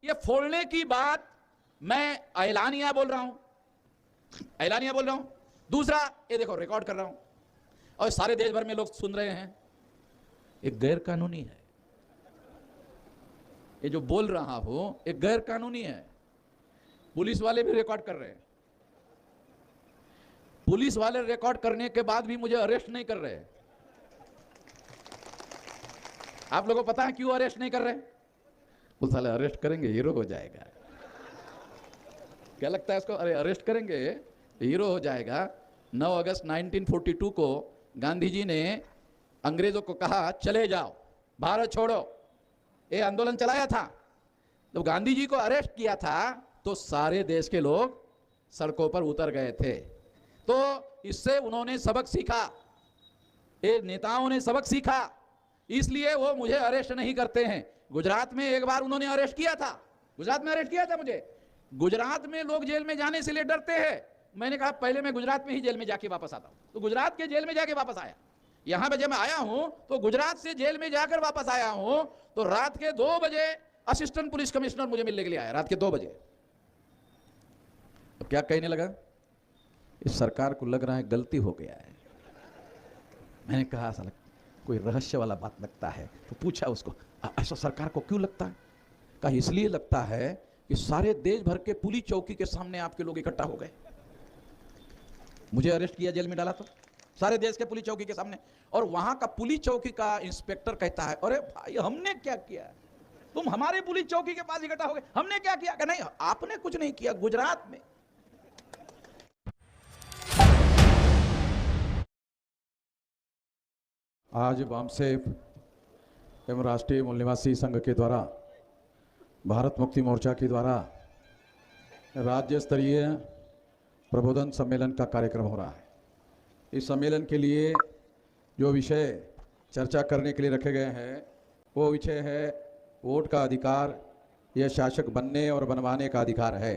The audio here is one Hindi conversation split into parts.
ये फोड़ने की बात मैं ऐलानिया बोल रहा हूं, दूसरा ये देखो रिकॉर्ड कर रहा हूं और सारे देश भर में लोग सुन रहे हैं। एक गैर कानूनी है, ये जो बोल रहा हूं एक गैर कानूनी है। पुलिस वाले भी रिकॉर्ड कर रहे हैं, पुलिस वाले रिकॉर्ड करने के बाद भी मुझे अरेस्ट नहीं कर रहे। आप लोगों को पता है क्यों अरेस्ट नहीं कर रहे? वो साले अरेस्ट करेंगे हीरो हो जाएगा। क्या लगता है इसको? अरे अरेस्ट करेंगे हीरो हो जाएगा। 9 अगस्त 1942 को गांधी जी ने अंग्रेजों को कहा चले जाओ, भारत छोड़ो, ये आंदोलन चलाया था। तो गांधी जी को अरेस्ट किया था तो सारे देश के लोग सड़कों पर उतर गए थे। तो इससे उन्होंने सबक सीखा, ये नेताओं ने सबक सीखा, इसलिए वो मुझे अरेस्ट नहीं करते हैं। गुजरात में एक बार उन्होंने अरेस्ट किया था, गुजरात में अरेस्ट किया था मुझे। गुजरात में लोग जेल में जाने से लिए डरते हैं। मैंने कहा पहले मैं गुजरात में ही जेल में जाके वापस आता हूं, तो गुजरात के जेल में जाके वापस आया। यहां पे जब मैं आया हूं तो गुजरात से जेल में जाकर वापस आया हूं तो रात के 2 बजे असिस्टेंट पुलिस कमिश्नर मुझे मिलने के लिए आया, रात के 2 बजे। अब क्या कहने लगा, इस सरकार को लग रहा है गलती हो गया है। मैंने कहा साला कोई रहस्य वाला बात लगता है, तो पूछा उसको ऐसा सरकार को क्यों लगता है? कहा इसलिए लगता है कि सारे देश भर के पुलिस चौकी के सामने आपके लोग इकट्ठा हो गए। मुझे अरेस्ट किया, जेल में डाला, तो सारे देश के पुलिस चौकी के सामने। और वहां का पुलिस चौकी का इंस्पेक्टर कहता है अरे भाई हमने क्या किया, तुम हमारे पुलिस चौकी के पास इकट्ठा हो गए, हमने क्या किया? नहीं आपने कुछ नहीं किया, गुजरात में। आज वामसेफ एवं राष्ट्रीय मूल निवासी संघ के द्वारा भारत मुक्ति मोर्चा के द्वारा राज्य स्तरीय प्रबोधन सम्मेलन का कार्यक्रम हो रहा है। इस सम्मेलन के लिए जो विषय चर्चा करने के लिए रखे गए हैं वो विषय है वोट का अधिकार। यह शासक बनने और बनवाने का अधिकार है,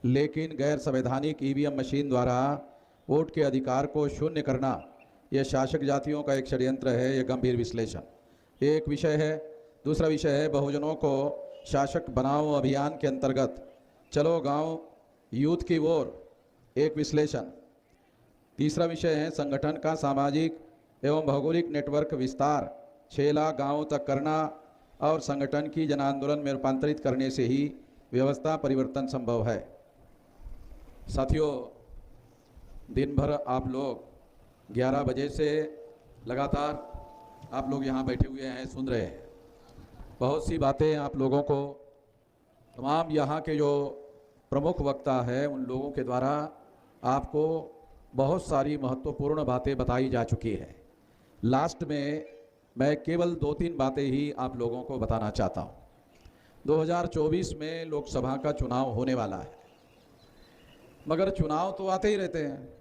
लेकिन गैर संवैधानिक ईवीएम मशीन द्वारा वोट के अधिकार को शून्य करना यह शासक जातियों का एक षड्यंत्र है। यह गंभीर विश्लेषण एक विषय है। दूसरा विषय है बहुजनों को शासक बनाओ अभियान के अंतर्गत चलो गांव यूथ की ओर, एक विश्लेषण। तीसरा विषय है संगठन का सामाजिक एवं भौगोलिक नेटवर्क विस्तार 6 लाख गाँवों तक करना और संगठन की जन आंदोलन में रूपांतरित करने से ही व्यवस्था परिवर्तन संभव है। साथियों, दिन भर आप लोग 11 बजे से लगातार आप लोग यहाँ बैठे हुए हैं, सुन रहे हैं। बहुत सी बातें आप लोगों को तमाम यहाँ के जो प्रमुख वक्ता है उन लोगों के द्वारा आपको बहुत सारी महत्वपूर्ण बातें बताई जा चुकी है। लास्ट में मैं केवल 2-3 बातें ही आप लोगों को बताना चाहता हूँ। 2024 में लोकसभा का चुनाव होने वाला है, मगर चुनाव तो आते ही रहते हैं।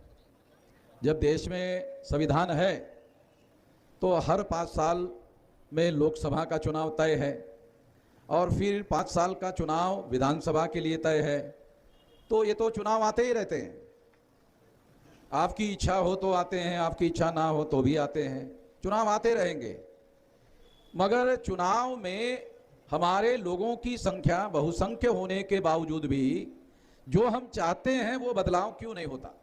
जब देश में संविधान है तो हर 5 साल में लोकसभा का चुनाव तय है और फिर 5 साल का चुनाव विधानसभा के लिए तय है। तो ये तो चुनाव आते ही रहते हैं। आपकी इच्छा हो तो आते हैं, आपकी इच्छा ना हो तो भी आते हैं। चुनाव आते रहेंगे, मगर चुनाव में हमारे लोगों की संख्या बहुसंख्य होने के बावजूद भी जो हम चाहते हैं वो बदलाव क्यों नहीं होता?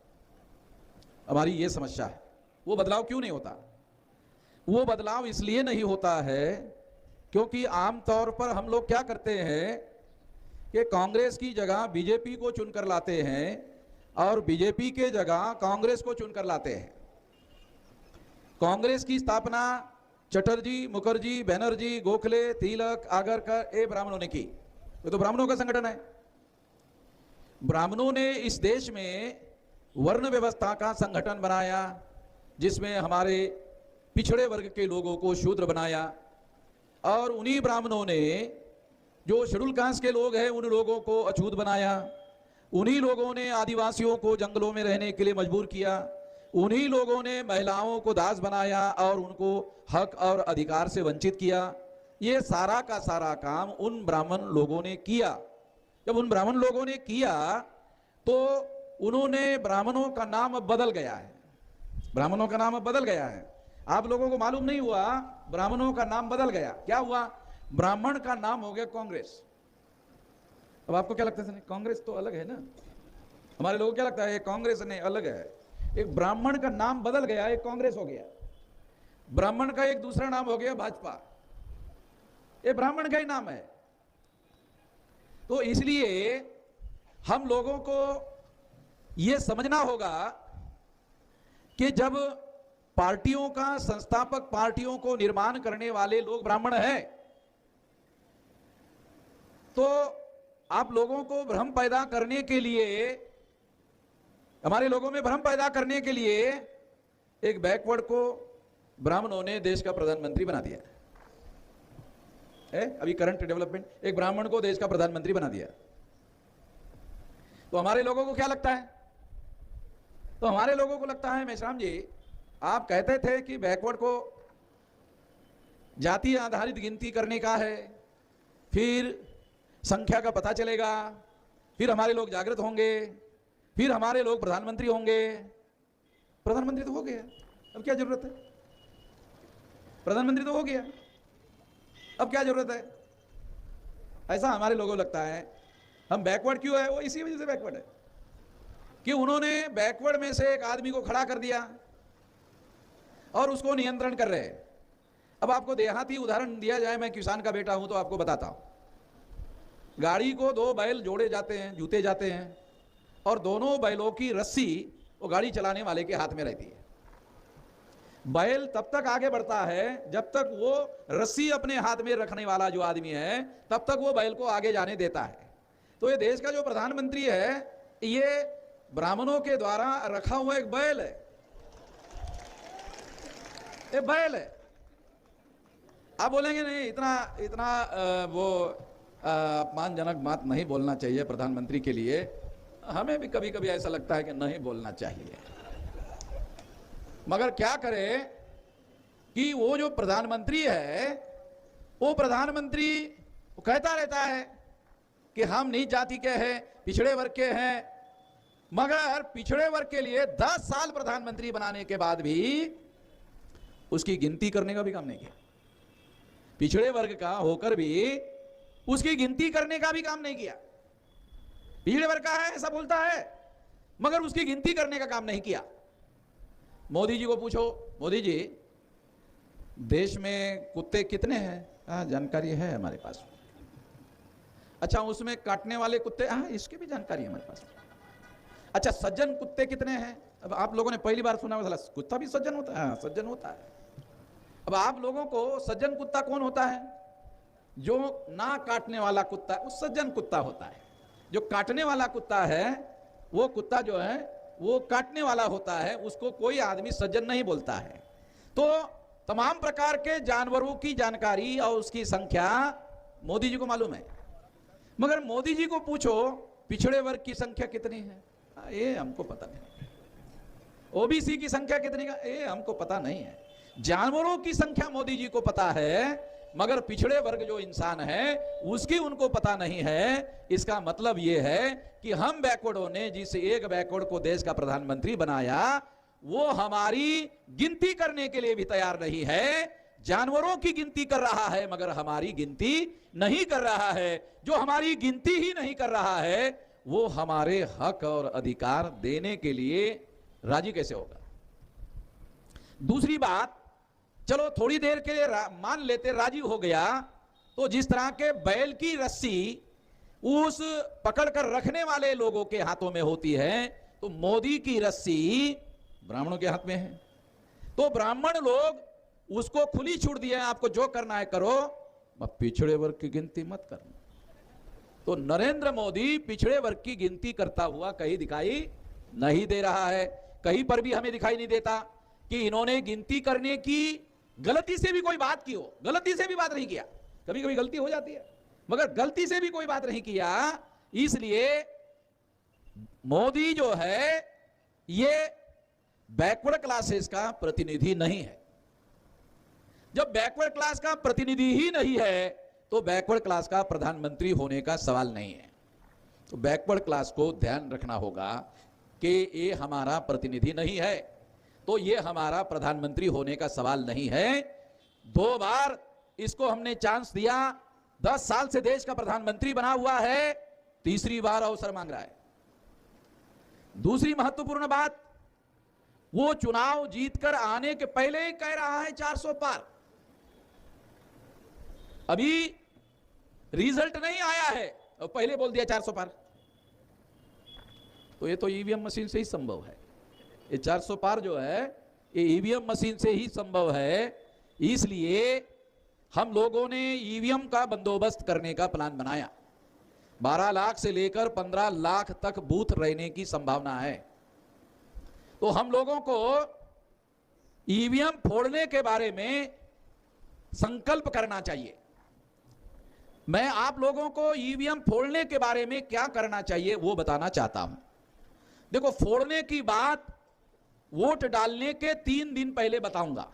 हमारी ये समस्या है। वो बदलाव क्यों नहीं होता? वो बदलाव इसलिए नहीं होता है क्योंकि आमतौर पर हम लोग क्या करते हैं कि कांग्रेस की जगह बीजेपी को चुनकर लाते हैं और बीजेपी के जगह कांग्रेस को चुनकर लाते हैं। कांग्रेस की स्थापना चटर्जी, मुखर्जी, बनर्जी, गोखले, तिलक, आगरकर, ये ब्राह्मणों ने की। ये तो ब्राह्मणों का संगठन है। ब्राह्मणों ने इस देश में वर्ण व्यवस्था का संगठन बनाया, जिसमें हमारे पिछड़े वर्ग के लोगों को शूद्र बनाया, और उन्हीं ब्राह्मणों ने जो शेड्यूल कास्ट के लोग हैं उन लोगों को अछूत बनाया। उन्हीं लोगों ने आदिवासियों को जंगलों में रहने के लिए मजबूर किया। उन्हीं लोगों ने महिलाओं को दास बनाया और उनको हक और अधिकार से वंचित किया। ये सारा का सारा काम उन ब्राह्मण लोगों ने किया। जब उन ब्राह्मण लोगों ने किया तो उन्होंने, ब्राह्मणों का नाम अब बदल गया है। ब्राह्मणों का नाम अब बदल गया है। आप लोगों को मालूम नहीं हुआ, ब्राह्मणों का नाम बदल गया। क्या हुआ? ब्राह्मण का नाम हो गया कांग्रेस। अब आपको क्या लगता है, कांग्रेस तो अलग है ना, हमारे लोगों को क्या लगता है कांग्रेस नहीं अलग है। एक ब्राह्मण का नाम बदल गया, एक कांग्रेस हो गया, ब्राह्मण का एक दूसरा नाम हो गया भाजपा, ये ब्राह्मण का ही नाम है। तो इसलिए हम लोगों को यह समझना होगा कि जब पार्टियों का, संस्थापक पार्टियों को निर्माण करने वाले लोग ब्राह्मण हैं, तो आप लोगों को भ्रम पैदा करने के लिए, हमारे लोगों में भ्रम पैदा करने के लिए एक बैकवर्ड को ब्राह्मणों ने देश का प्रधानमंत्री बना दिया है। अभी करंट डेवलपमेंट, एक ब्राह्मण को देश का प्रधानमंत्री बना दिया। तो हमारे लोगों को क्या लगता है, तो हमारे लोगों को लगता है, मेश्राम जी आप कहते थे कि बैकवर्ड को जाति आधारित गिनती करने का है, फिर संख्या का पता चलेगा, फिर हमारे लोग जागृत होंगे, फिर हमारे लोग प्रधानमंत्री होंगे। प्रधानमंत्री तो हो गया, अब क्या जरूरत है, प्रधानमंत्री तो हो गया, अब क्या जरूरत है, ऐसा हमारे लोगों को लगता है। हम बैकवर्ड क्यों है, वो इसी वजह से बैकवर्ड है कि उन्होंने बैकवर्ड में से एक आदमी को खड़ा कर दिया और उसको नियंत्रण कर रहे हैं। अब आपको देहाती उदाहरण दिया जाए, मैं किसान का बेटा हूं तो आपको बताता हूं। गाड़ी को दो बैल जोड़े जाते हैं, जूते जाते हैं, और दोनों बैलों की रस्सी वो गाड़ी चलाने वाले के हाथ में रहती है। बैल तब तक आगे बढ़ता है जब तक वो रस्सी अपने हाथ में रखने वाला जो आदमी है, तब तक वो बैल को आगे जाने देता है। तो ये देश का जो प्रधानमंत्री है, ये ब्राह्मणों के द्वारा रखा हुआ एक बैल है, ये बैल है। आप बोलेंगे नहीं, इतना वो अपमानजनक बात नहीं बोलना चाहिए प्रधानमंत्री के लिए। हमें भी कभी कभी ऐसा लगता है कि नहीं बोलना चाहिए, मगर क्या करें कि वो जो प्रधानमंत्री है, वो प्रधानमंत्री कहता रहता है कि हम नीच जाति के हैं, पिछड़े वर्ग के हैं, मगर पिछड़े वर्ग के लिए 10 साल प्रधानमंत्री बनाने के बाद भी उसकी गिनती करने का भी काम नहीं किया। पिछड़े वर्ग का होकर भी उसकी गिनती करने का भी काम नहीं किया। पिछड़े वर्ग का है ऐसा बोलता है, मगर उसकी गिनती करने का काम नहीं किया। मोदी जी को पूछो, मोदी जी देश में कुत्ते कितने हैं? जानकारी है हमारे पास। अच्छा, उसमें काटने वाले कुत्ते, इसकी भी जानकारी है हमारे पास। अच्छा, सज्जन कुत्ते कितने हैं? अब आप लोगों ने पहली बार सुना होगा, कुत्ता भी सज्जन होता है? सज्जन होता है। अब आप लोगों को सज्जन कुत्ता कौन होता है? जो ना काटने वाला कुत्ता, वो सज्जन कुत्ता होता है। जो काटने वाला कुत्ता है, वो कुत्ता जो है वो काटने वाला होता है, उसको कोई आदमी सज्जन नहीं बोलता है। तो तमाम प्रकार के जानवरों की जानकारी और उसकी संख्या मोदी जी को मालूम है, मगर मोदी जी को पूछो पिछड़े वर्ग की संख्या कितनी है, ये हमको पता नहीं। ओबीसी की संख्या कितनी का, ये हमको पता नहीं है। जानवरों की संख्या मोदी जी को पता है, मगर पिछड़े वर्ग जो इंसान है उसकी उनको पता नहीं है। इसका मतलब यह है कि हम बैकवर्डों ने जिस एक बैकवर्ड को देश का प्रधानमंत्री बनाया, वो हमारी गिनती करने के लिए भी तैयार नहीं है। जानवरों की गिनती कर रहा है, मगर हमारी गिनती नहीं कर रहा है। जो हमारी गिनती ही नहीं कर रहा है, वो हमारे हक और अधिकार देने के लिए राजी कैसे होगा? दूसरी बात, चलो थोड़ी देर के लिए मान लेते राजी हो गया, तो जिस तरह के बैल की रस्सी उस पकड़कर रखने वाले लोगों के हाथों में होती है, तो मोदी की रस्सी ब्राह्मणों के हाथ में है। तो ब्राह्मण लोग उसको खुली छूट दिए, आपको जो करना है करो, पिछड़े वर्ग की गिनती मत करना। तो नरेंद्र मोदी पिछड़े वर्ग की गिनती करता हुआ कहीं दिखाई नहीं दे रहा है। कहीं पर भी हमें दिखाई नहीं देता कि इन्होंने गिनती करने की गलती से भी कोई बात की हो। गलती से भी बात नहीं किया, कभी कभी गलती हो जाती है, मगर गलती से भी कोई बात नहीं किया। इसलिए मोदी जो है ये बैकवर्ड क्लासेस का प्रतिनिधि नहीं है। जब बैकवर्ड क्लास का प्रतिनिधि ही नहीं है, तो बैकवर्ड क्लास का प्रधानमंत्री होने का सवाल नहीं है। तो बैकवर्ड क्लास को ध्यान रखना होगा कि ये हमारा प्रतिनिधि नहीं है, तो ये हमारा प्रधानमंत्री होने का सवाल नहीं है। 2 बार इसको हमने चांस दिया, 10 साल से देश का प्रधानमंत्री बना हुआ है, तीसरी बार अवसर मांग रहा है। दूसरी महत्वपूर्ण बात, वो चुनाव जीतकर आने के पहले ही कह रहा है 400 पार। अभी रिजल्ट नहीं आया है और पहले बोल दिया 400 पार। तो ये तो ईवीएम मशीन से ही संभव है। ये 400 पार जो है ये ईवीएम मशीन से ही संभव है। इसलिए हम लोगों ने ईवीएम का बंदोबस्त करने का प्लान बनाया। 12 लाख से लेकर 15 लाख तक बूथ रहने की संभावना है। तो हम लोगों को ईवीएम फोड़ने के बारे में संकल्प करना चाहिए। मैं आप लोगों को ईवीएम फोड़ने के बारे में क्या करना चाहिए वो बताना चाहता हूं। देखो, फोड़ने की बात वोट डालने के 3 दिन पहले बताऊंगा।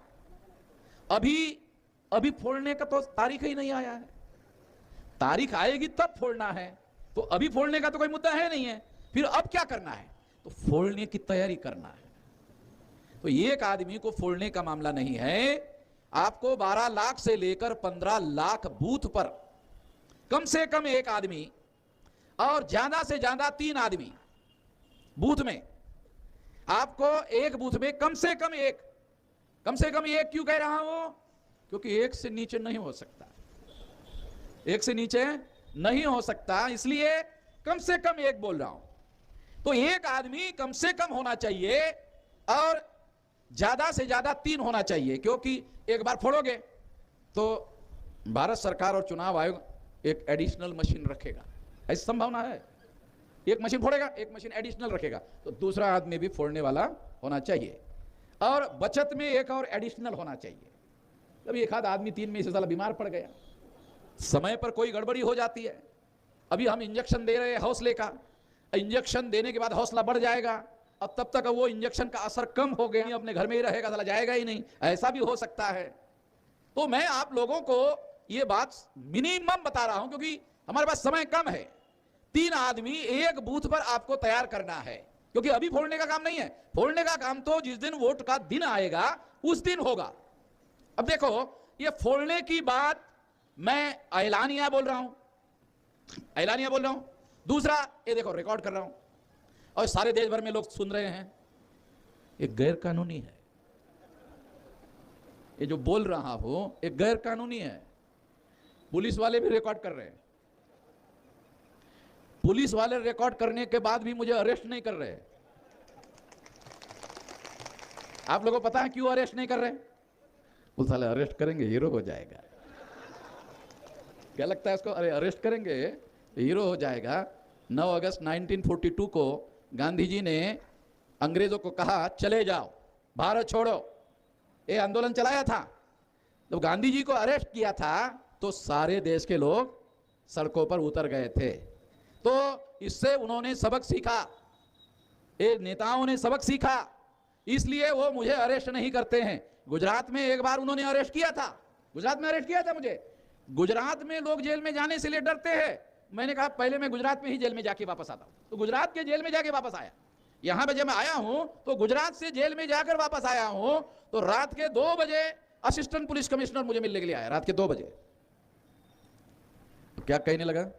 अभी फोड़ने का तो तारीख ही नहीं आया है। तारीख आएगी तब फोड़ना है, तो अभी फोड़ने का तो कोई मुद्दा है नहीं है। फिर अब क्या करना है? तो फोड़ने की तैयारी करना है। तो एक आदमी को फोड़ने का मामला नहीं है। आपको 12 लाख से लेकर 15 लाख बूथ पर कम से कम एक आदमी और ज्यादा से ज्यादा 3 आदमी बूथ में, आपको एक बूथ में कम से कम एक क्यों कह रहा हूं? क्योंकि एक से नीचे नहीं हो सकता, एक से नीचे नहीं हो सकता, इसलिए कम से कम एक बोल रहा हूं। तो एक आदमी कम से कम होना चाहिए और ज्यादा से ज्यादा 3 होना चाहिए, क्योंकि एक बार फोड़ोगे तो भारत सरकार और चुनाव आयोग एक एडिशनल मशीन रखेगा। ऐसी संभावना है। एक मशीन फोड़ेगा, एक मशीन एडिशनल रखेगा, तो दूसरा आदमी भी फोड़ने वाला होना चाहिए। और बचत में एक और एडिशनल होना चाहिए। तब एक आध आदमी 3 में से साला बीमार पड़ गया, समय पर कोई गड़बड़ी हो जाती है। अभी हम इंजेक्शन दे रहे हैं हौसले का, इंजेक्शन देने के बाद हौसला बढ़ जाएगा, अब तब तक वो इंजेक्शन का असर कम हो गया, अपने घर में ही रहेगा, साला जाएगा ही नहीं, ऐसा भी हो सकता है। तो मैं आप लोगों को ये बात मिनिमम बता रहा हूं, क्योंकि हमारे पास समय कम है। 3 आदमी एक बूथ पर आपको तैयार करना है, क्योंकि अभी फोड़ने का काम नहीं है। फोड़ने का काम तो जिस दिन वोट का दिन आएगा उस दिन होगा। अब देखो, ये फोड़ने की बात मैं ऐलानिया बोल रहा हूं, दूसरा ये देखो रिकॉर्ड कर रहा हूं और सारे देश भर में लोग सुन रहे हैं। ये गैर कानूनी है। ये जो बोल रहा हूं ये गैर कानूनी है। पुलिस वाले भी रिकॉर्ड कर रहे हैं। पुलिस वाले रिकॉर्ड करने के बाद भी मुझे अरेस्ट नहीं कर रहे। आप लोगों को पता है क्यों अरेस्ट नहीं कर रहे? पुलिस वाले अरेस्ट करेंगे हीरो हो जाएगा। क्या लगता है इसको? अरे अरेस्ट करेंगे हीरो हो जाएगा। 9 अगस्त 1942 को गांधी जी ने अंग्रेजों को कहा चले जाओ, भारत छोड़ो, ये आंदोलन चलाया था। तो गांधी जी को अरेस्ट किया था तो सारे देश के लोग सड़कों पर उतर गए थे। तो इससे उन्होंने सबक सीखा, ये नेताओं ने सबक सीखा, इसलिए वो मुझे अरेस्ट नहीं करते हैं। गुजरात में एक बार उन्होंने अरेस्ट किया था, मुझे। गुजरात में लोग जेल में जाने से लिए डरते हैं। मैंने कहा पहले मैं गुजरात में ही जेल में जाके वापस आता हूं। तो गुजरात के जेल में जाके वापस आया। यहां पे जब मैं आया हूं तो गुजरात से जेल में जाकर वापस आया हूं, तो रात के 2 बजे असिस्टेंट पुलिस कमिश्नर मुझे मिलने के लिए आया, रात के 2 बजे। तो क्या कहने लगा?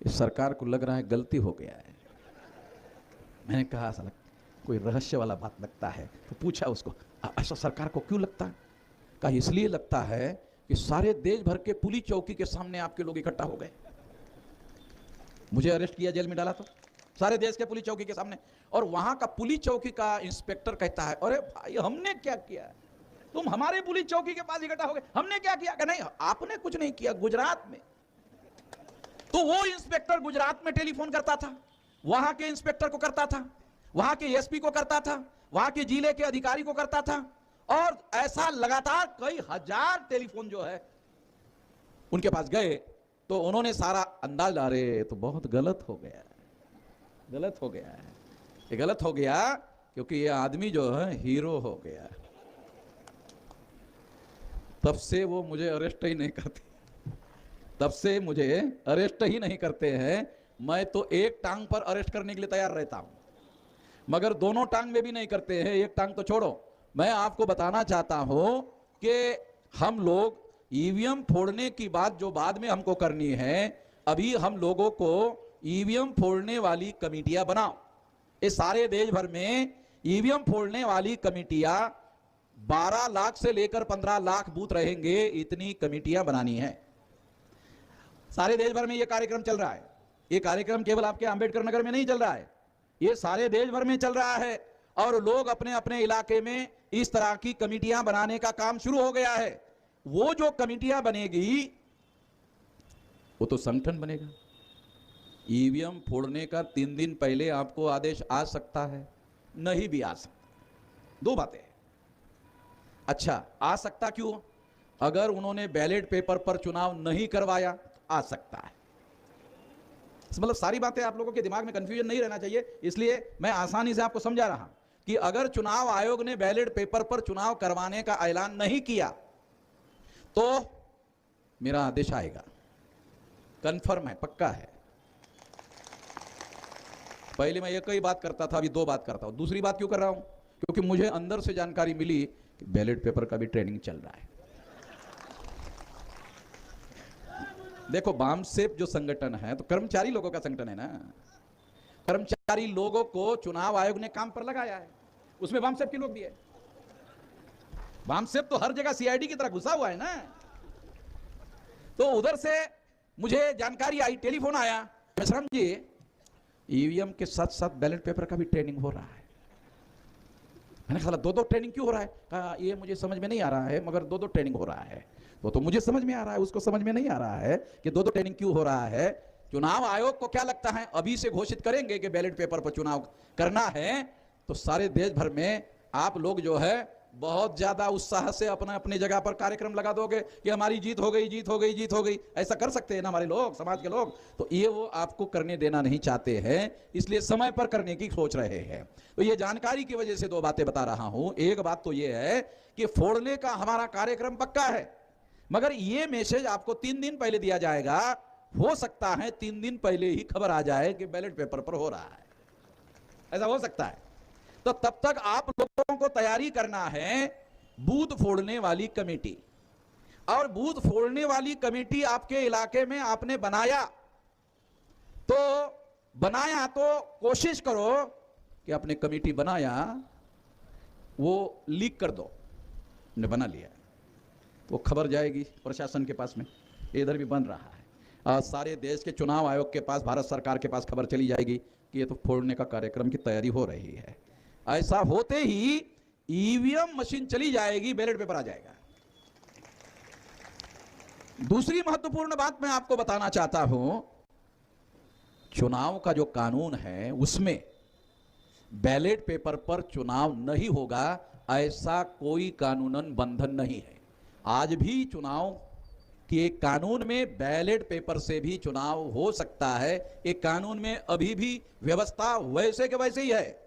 इस सरकार को लग रहा है गलती हो गया है। मैंने कहा साला कोई रहस्य वाला बात लगता है। तो पूछा उसको, ऐसा सरकार को क्यों लगता है? कहा इसलिए लगता है कि सारे देश भर के पुलिस चौकी के सामने आपके लोग इकट्ठा हो गए। मुझे अरेस्ट किया, जेल में डाला, तो सारे देश के पुलिस चौकी के सामने। और वहां का पुलिस चौकी का इंस्पेक्टर कहता है अरे भाई हमने क्या किया, तुम हमारे पुलिस चौकी के पास इकट्ठा हो गए, हमने क्या किया? नहीं आपने कुछ नहीं किया, गुजरात में। तो वो इंस्पेक्टर गुजरात में टेलीफोन करता था, वहां के इंस्पेक्टर को करता था, वहां के एसपी को करता था, वहां के जिले के अधिकारी को करता था, और ऐसा लगातार कई हजार टेलीफोन जो है उनके पास गए। तो उन्होंने सारा अंदाज डाले, तो बहुत गलत हो गया है। ये गलत हो गया क्योंकि ये आदमी जो है हीरो हो गया। तब से वो मुझे अरेस्ट ही नहीं करते हैं। मैं तो एक टांग पर अरेस्ट करने के लिए तैयार रहता हूं, मगर दोनों टांग में भी नहीं करते हैं। एक टांग तो छोड़ो, मैं आपको बताना चाहता हूं कि हम लोग ईवीएम फोड़ने की बात जो बाद में हमको करनी है, अभी हम लोगों को ईवीएम फोड़ने वाली कमेटियां बनाओ। ये सारे देश भर में ईवीएम फोड़ने वाली कमेटियां 12 लाख से लेकर 15 लाख बूथ रहेंगे, इतनी कमेटियां बनानी है। सारे देश भर में यह कार्यक्रम चल रहा है। यह कार्यक्रम केवल आपके अंबेडकर नगर में नहीं चल रहा है, यह सारे देश भर में चल रहा है और लोग अपने अपने इलाके में इस तरह की कमेटियां बनाने का काम शुरू हो गया है। वो जो कमेटियां बनेगी वो तो संगठन बनेगा। ईवीएम फोड़ने का 3 दिन पहले आपको आदेश आ सकता है, नहीं भी आ सकता। दो बातें हैं। अच्छा, आ सकता क्यों? अगर उन्होंने बैलेट पेपर पर चुनाव नहीं करवाया तो आ सकता है। मतलब सारी बातें आप लोगों के दिमाग में कंफ्यूजन नहीं रहना चाहिए, इसलिए मैं आसानी से आपको समझा रहा हूं कि अगर चुनाव आयोग ने बैलेट पेपर पर चुनाव करवाने का ऐलान नहीं किया तो मेरा आदेश आएगा, कंफर्म है, पक्का है। पहले मैं एक ही बात करता था, अभी 2 बात करता हूं। दूसरी बात क्यों कर रहा हूं? क्योंकि मुझे अंदर से जानकारी मिली कि बैलेट पेपर का भी ट्रेनिंग चल रहा है। देखो, बामसेफ जो संगठन है तो कर्मचारी लोगों का संगठन है ना। कर्मचारी लोगों को चुनाव आयोग ने काम पर लगाया है, उसमें बामसेफ के लोग भी है। बामसेफ तो हर जगह सीआईडी की तरह घुसा हुआ है ना। तो उधर से मुझे जानकारी आई, टेलीफोन आया, मेश्राम जी ईवीएम के साथ साथ बैलेट पेपर का भी ट्रेनिंग हो रहा है। मैंने कहा 2 ट्रेनिंग क्यों हो रहा है? कहा ये मुझे समझ में नहीं आ रहा है, मगर 2 ट्रेनिंग हो रहा है। तो मुझे समझ में आ रहा है, उसको समझ में नहीं आ रहा है कि 2 ट्रेनिंग क्यों हो रहा है। चुनाव आयोग को क्या लगता है अभी से घोषित करेंगे कि बैलेट पेपर पर चुनाव करना है तो सारे देश भर में आप लोग जो है बहुत ज्यादा उत्साह से अपना अपनी जगह पर कार्यक्रम लगा दोगे कि हमारी जीत हो गई, जीत हो गई, जीत हो गई। ऐसा कर सकते हैं ना हमारे लोग, समाज के लोग? तो ये वो आपको करने देना नहीं चाहते हैं, इसलिए समय पर करने की सोच रहे हैं। तो ये जानकारी की वजह से 2 बातें बता रहा हूं। एक बात तो ये है कि फोड़ने का हमारा कार्यक्रम पक्का है, मगर ये मैसेज आपको 3 दिन पहले दिया जाएगा। हो सकता है 3 दिन पहले ही खबर आ जाए कि बैलेट पेपर पर हो रहा है, ऐसा हो सकता है। तो तब तक आप लोगों को तैयारी करना है बूथ फोड़ने वाली कमेटी। और बूथ फोड़ने वाली कमेटी आपके इलाके में आपने बनाया तो कोशिश करो कि आपने कमेटी बनाया वो लीक कर दो। ने बना लिया तो खबर जाएगी प्रशासन के पास में, इधर भी बन रहा है। आज सारे देश के चुनाव आयोग के पास, भारत सरकार के पास खबर चली जाएगी कि ये तो फोड़ने का कार्यक्रम की तैयारी हो रही है। ऐसा होते ही ईवीएम मशीन चली जाएगी, बैलेट पेपर आ जाएगा। दूसरी महत्वपूर्ण बात मैं आपको बताना चाहता हूं, चुनाव का जो कानून है उसमें बैलेट पेपर पर चुनाव नहीं होगा ऐसा कोई कानूनन बंधन नहीं है। आज भी चुनाव के कानून में बैलेट पेपर से भी चुनाव हो सकता है। एक कानून में अभी भी व्यवस्था वैसे के वैसे ही है।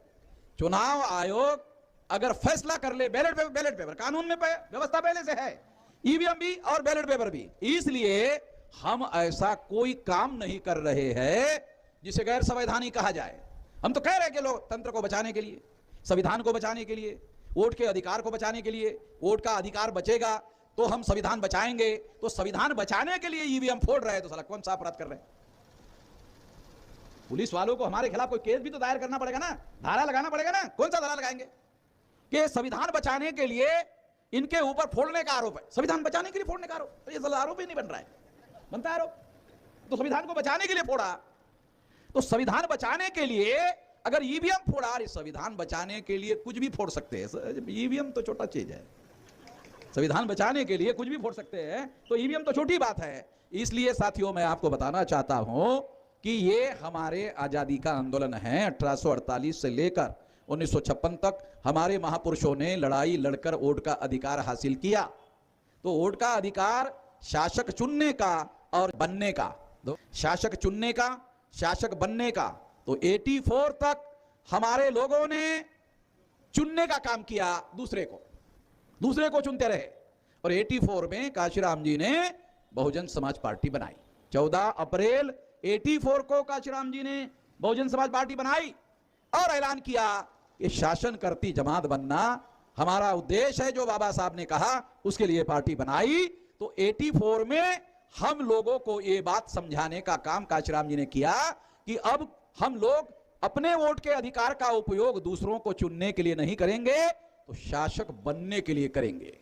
चुनाव आयोग अगर फैसला कर ले बैलेट पेपर कानून में व्यवस्था पहले से है, ईवीएम भी और बैलेट पेपर भी। इसलिए हम ऐसा कोई काम नहीं कर रहे हैं जिसे गैर संवैधानिक कहा जाए। हम तो कह रहे हैं कि लोकतंत्र को बचाने के लिए, संविधान को बचाने के लिए, वोट के अधिकार को बचाने के लिए, वोट का अधिकार बचेगा तो हम संविधान बचाएंगे। तो संविधान बचाने के लिए ईवीएम फोड़ रहे हैं तो साला कौन सा अपराध कर रहे हैं? पुलिस वालों को हमारे खिलाफ कोई केस भी तो दायर करना पड़ेगा ना, धारा लगाना पड़ेगा ना। कौन सा धारा लगाएंगे कि संविधान बचाने के लिए इनके ऊपर फोड़ने का आरोप है? संविधान बचाने के लिए फोड़ने का आरोप? तो ये आरोप ही नहीं बन रहा है, बनता है आरोप। तो संविधान को बचाने के लिए फोड़ा, तो संविधान बचाने के लिए अगर ईवीएम फोड़ा, संविधान बचाने के लिए कुछ भी फोड़ सकते हैं। ईवीएम तो छोटा चीज है, संविधान बचाने के लिए कुछ भी फोड़ सकते हैं, तो ईवीएम तो छोटी बात है। इसलिए साथियों मैं आपको बताना चाहता हूं कि ये हमारे आजादी का आंदोलन है। 1848 से लेकर 1956 तक हमारे महापुरुषों ने लड़ाई लड़कर वोट का अधिकार हासिल किया। तो वोट का अधिकार शासक चुनने का और बनने का, शासक चुनने का, शासक बनने का। तो 84 तक हमारे लोगों ने चुनने का काम किया, दूसरे को चुनते रहे। और 84 में काशीराम जी ने बहुजन समाज पार्टी बनाई। 14 अप्रैल 84 को काशीराम जी ने बहुजन समाज पार्टी बनाई और ऐलान किया कि शासन करती जमात बनना हमारा उद्देश्य है। जो बाबा साहब ने कहा उसके लिए पार्टी बनाई। तो 84 में हम लोगों को ये बात समझाने का काम काशीराम जी ने किया कि अब हम लोग अपने वोट के अधिकार का उपयोग दूसरों को चुनने के लिए नहीं करेंगे, तो शासक बनने के लिए करेंगे।